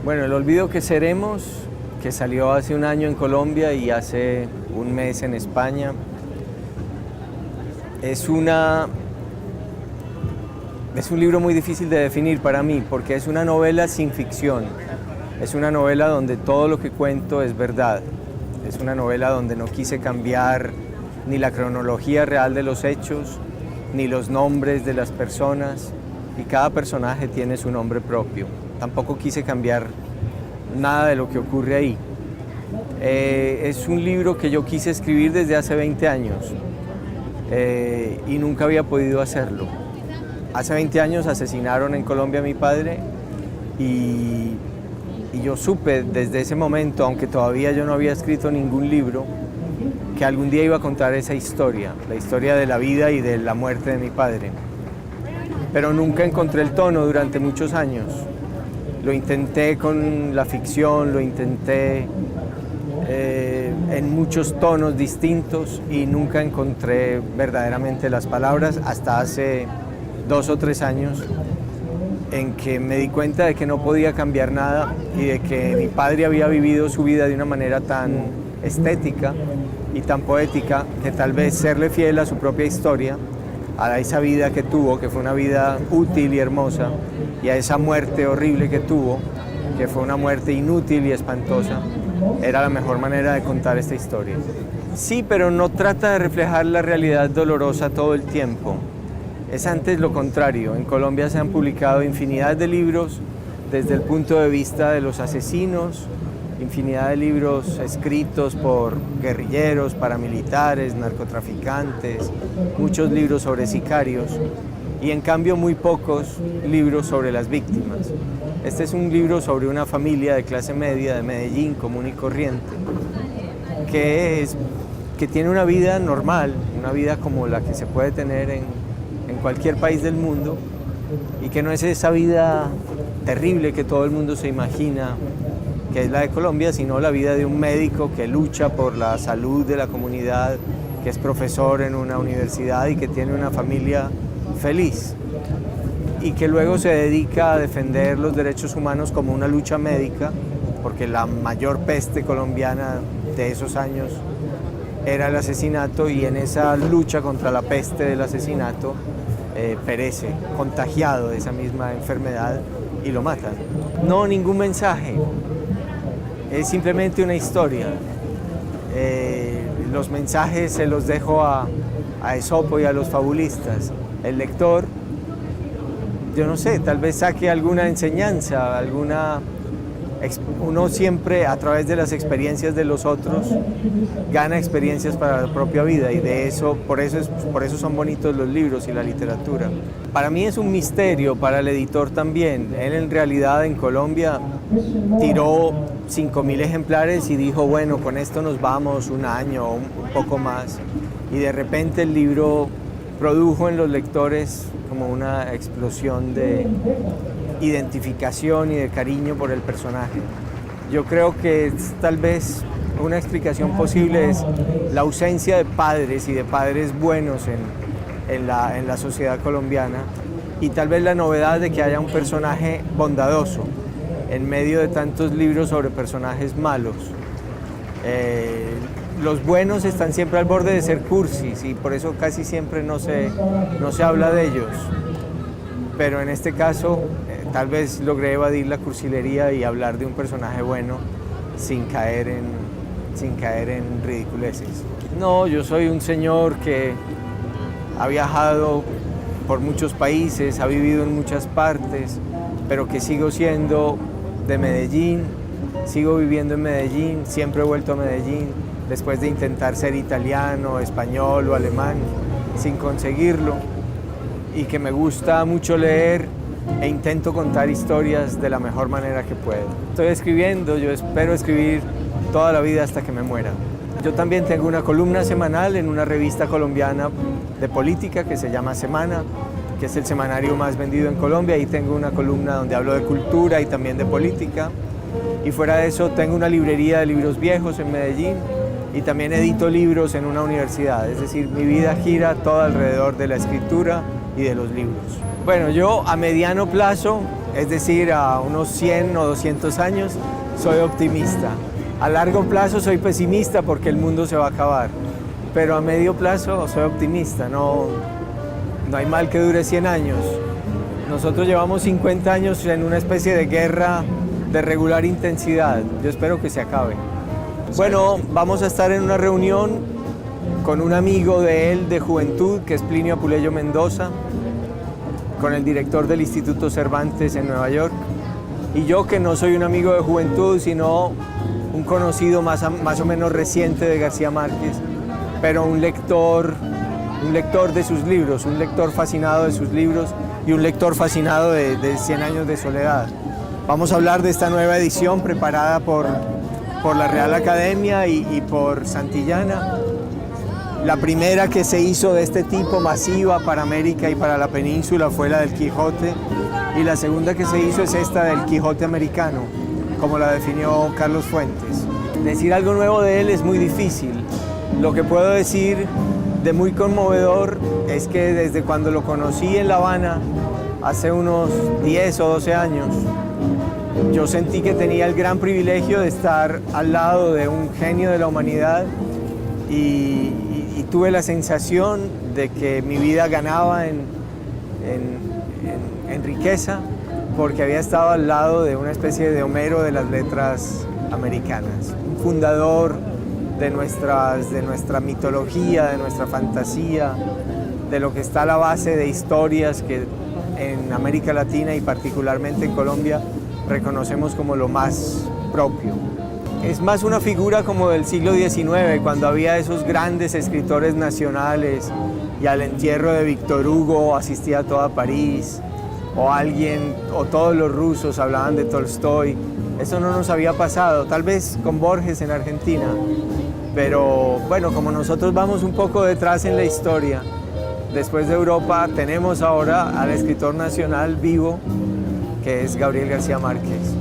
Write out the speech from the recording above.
Bueno, El olvido que seremos, que salió hace un año en Colombia y hace un mes en España, es un libro muy difícil de definir para mí, porque es una novela sin ficción. Es una novela donde todo lo que cuento es verdad. Es una novela donde no quise cambiar ni la cronología real de los hechos, ni los nombres de las personas, y cada personaje tiene su nombre propio. Tampoco quise cambiar nada de lo que ocurre ahí. Es un libro que yo quise escribir desde hace 20 años y nunca había podido hacerlo. Hace 20 años asesinaron en Colombia a mi padre y yo supe desde ese momento, aunque todavía yo no había escrito ningún libro, que algún día iba a contar esa historia, la historia de la vida y de la muerte de mi padre. Pero nunca encontré el tono durante muchos años. Lo intenté con la ficción, lo intenté en muchos tonos distintos y nunca encontré verdaderamente las palabras hasta hace 2 o 3 años en que me di cuenta de que no podía cambiar nada y de que mi padre había vivido su vida de una manera tan estética y tan poética que tal vez serle fiel a su propia historia, a esa vida que tuvo, que fue una vida útil y hermosa, y a esa muerte horrible que tuvo, que fue una muerte inútil y espantosa, era la mejor manera de contar esta historia. Sí, pero no trata de reflejar la realidad dolorosa todo el tiempo. Es antes lo contrario. En Colombia se han publicado infinidad de libros desde el punto de vista de los asesinos, infinidad de libros escritos por guerrilleros, paramilitares, narcotraficantes, muchos libros sobre sicarios y en cambio muy pocos libros sobre las víctimas. Este es un libro sobre una familia de clase media de Medellín, común y corriente, que tiene una vida normal, una vida como la que se puede tener en cualquier país del mundo y que no es esa vida terrible que todo el mundo se imagina que es la de Colombia, sino la vida de un médico que lucha por la salud de la comunidad, que es profesor en una universidad y que tiene una familia feliz y que luego se dedica a defender los derechos humanos como una lucha médica, porque la mayor peste colombiana de esos años era el asesinato y en esa lucha contra la peste del asesinato perece contagiado de esa misma enfermedad y lo matan. No, ningún mensaje. Es simplemente una historia. Los mensajes se los dejo a Esopo y a los fabulistas. El lector, yo no sé, tal vez saque alguna enseñanza, uno siempre a través de las experiencias de los otros gana experiencias para la propia vida y por eso son bonitos los libros y la literatura. Para mí es un misterio, para el editor también. Él en realidad en Colombia tiró 5.000 ejemplares y dijo, bueno, con esto nos vamos un año o un poco más. Y de repente el libro produjo en los lectores como una explosión de identificación y de cariño por el personaje. Yo creo que tal vez una explicación posible es la ausencia de padres y de padres buenos en la sociedad colombiana y tal vez la novedad de que haya un personaje bondadoso en medio de tantos libros sobre personajes malos. Los buenos están siempre al borde de ser cursis y por eso casi siempre no se habla de ellos. Pero en este caso tal vez logré evadir la cursilería y hablar de un personaje bueno sin caer en ridiculeces. No, yo soy un señor que ha viajado por muchos países, ha vivido en muchas partes, pero que sigo siendo de Medellín, sigo viviendo en Medellín, siempre he vuelto a Medellín después de intentar ser italiano, español o alemán sin conseguirlo y que me gusta mucho leer e intento contar historias de la mejor manera que puedo. Estoy escribiendo, yo espero escribir toda la vida hasta que me muera. Yo también tengo una columna semanal en una revista colombiana de política que se llama Semana, que es el semanario más vendido en Colombia, y tengo una columna donde hablo de cultura y también de política. Y fuera de eso tengo una librería de libros viejos en Medellín y también edito libros en una universidad, es decir, mi vida gira todo alrededor de la escritura y de los libros. Bueno, yo a mediano plazo Es decir, a unos 100 o 200 años soy optimista. A largo plazo soy pesimista porque el mundo se va a acabar. Pero a medio plazo soy optimista, no hay mal que dure 100 años. Nosotros llevamos 50 años en una especie de guerra de regular intensidad. Yo espero que se acabe. Bueno, vamos a estar en una reunión con un amigo de él de juventud, que es Plinio Apuleyo Mendoza, con el director del Instituto Cervantes en Nueva York, y yo, que no soy un amigo de juventud, sino un conocido más o menos reciente de García Márquez, pero un lector de sus libros, un lector fascinado de sus libros y un lector fascinado de 100 años de soledad. Vamos a hablar de esta nueva edición preparada por la Real Academia y por Santillana. La primera que se hizo de este tipo, masiva para América y para la península, fue la del Quijote, y la segunda que se hizo es esta del Quijote americano, como la definió Carlos Fuentes. Decir algo nuevo de él es muy difícil. Lo que puedo decir de muy conmovedor es que desde cuando lo conocí en La Habana, hace unos 10 o 12 años, yo sentí que tenía el gran privilegio de estar al lado de un genio de la humanidad y tuve la sensación de que mi vida ganaba en riqueza porque había estado al lado de una especie de Homero de las letras americanas, un fundador de nuestra mitología, de nuestra fantasía, de lo que está a la base de historias que en América Latina y particularmente en Colombia reconocemos como lo más propio. Es más una figura como del siglo XIX, cuando había esos grandes escritores nacionales y al entierro de Víctor Hugo asistía toda París, o todos los rusos hablaban de Tolstoy. Eso no nos había pasado, tal vez con Borges en Argentina, pero bueno, como nosotros vamos un poco detrás en la historia, después de Europa tenemos ahora al escritor nacional vivo, que es Gabriel García Márquez.